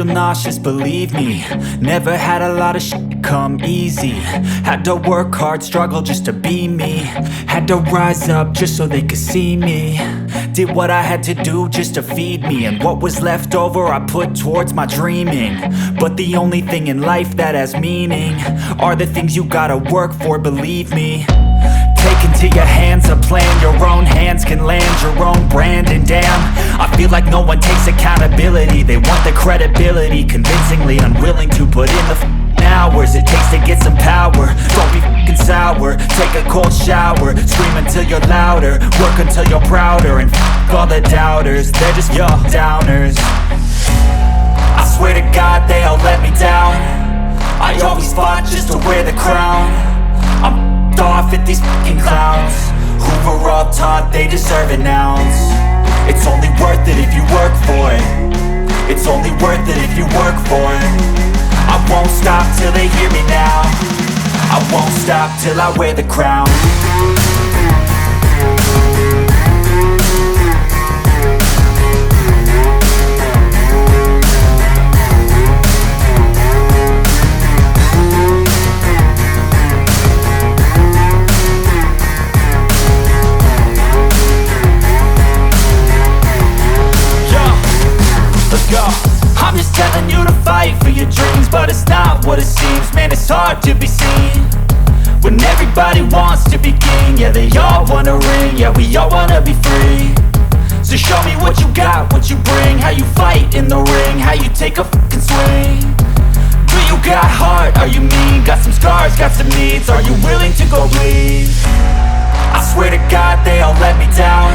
nauseous, believe me. Never had a lot of shit come easy. Had to work hard, struggle just to be me. Had to rise up just so they could see me. Did what I had to do just to feed me, and what was left over I put towards my dreaming. But the only thing in life that has meaning are the things you gotta work for, believe me. Take into your hands a plan, your own hands can land your own brand. And damn, I feel like no one takes accountability. They want the credibility, convincingly unwilling to put in the hours it takes to get some power. Don't be f***ing sour, take a cold shower. Scream until you're louder, work until you're prouder. And f*** all the doubters, they're just your downers. I swear to God they all let me down. I always fought just to wear the crown. I'm off at these fucking clowns who were all taught they deserve an ounce. It's only worth it if you work for it. It's only worth it if you work for it. I won't stop till they hear me now. I won't stop till I wear the crown. I'm just telling you to fight for your dreams, but it's not what it seems. Man, it's hard to be seen when everybody wants to be king. Yeah, they all wanna ring, yeah, we all wanna be free. So show me what you got, what you bring, how you fight in the ring, how you take a fucking swing. Do you got heart, are you mean? Got some scars, got some needs, are you willing to go bleed? I swear to God they all let me down.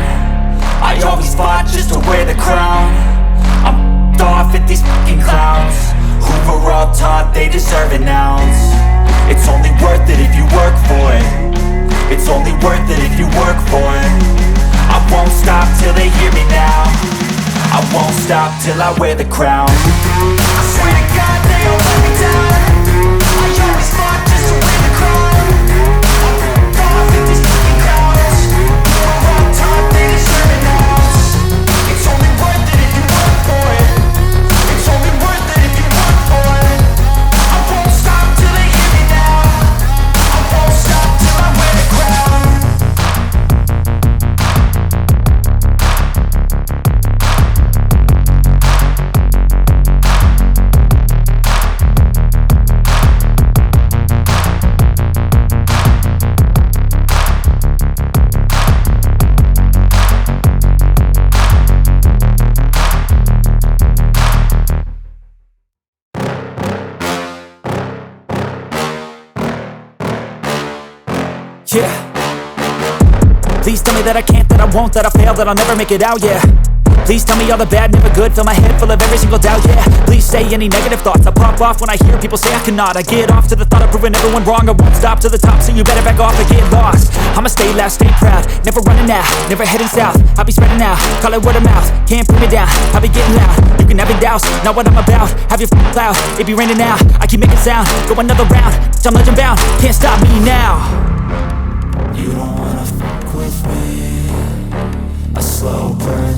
I always fought just to wear the crown. I'm off at these fucking clowns who were all taught they deserve an ounce. It's only worth it if you work for it. It's only worth it if you work for it. I won't stop till they hear me now. I won't stop till I wear the crown. I swear to God they all let me down. I always fought just to wear the crown. I'm off at these fucking clowns who were all taught they deserve an ounce. It's only worth it if you work for it. It's only worth it if you work for it. I won't stop till they hear me now. I won't stop till I wear the crown. Yeah. Please tell me that I can't, that I won't, that I fail, that I'll never make it out, yeah. Please tell me all the bad, never good, fill my head full of every single doubt, yeah. Please say any negative thoughts, I pop off when I hear people say I cannot. I get off to the thought of proving everyone wrong. I won't stop to the top, so you better back off and get lost. I'ma stay loud, stay proud, never running out, never heading south. I'll be spreading out, call it word of mouth, can't put me down, I'll be getting loud. You can have your doubts, not what I'm about, have your f***ing cloud, it be raining now. I keep making sound, go another round, I'm legend bound, can't stop me now. You don't wanna fuck with me. A slow burn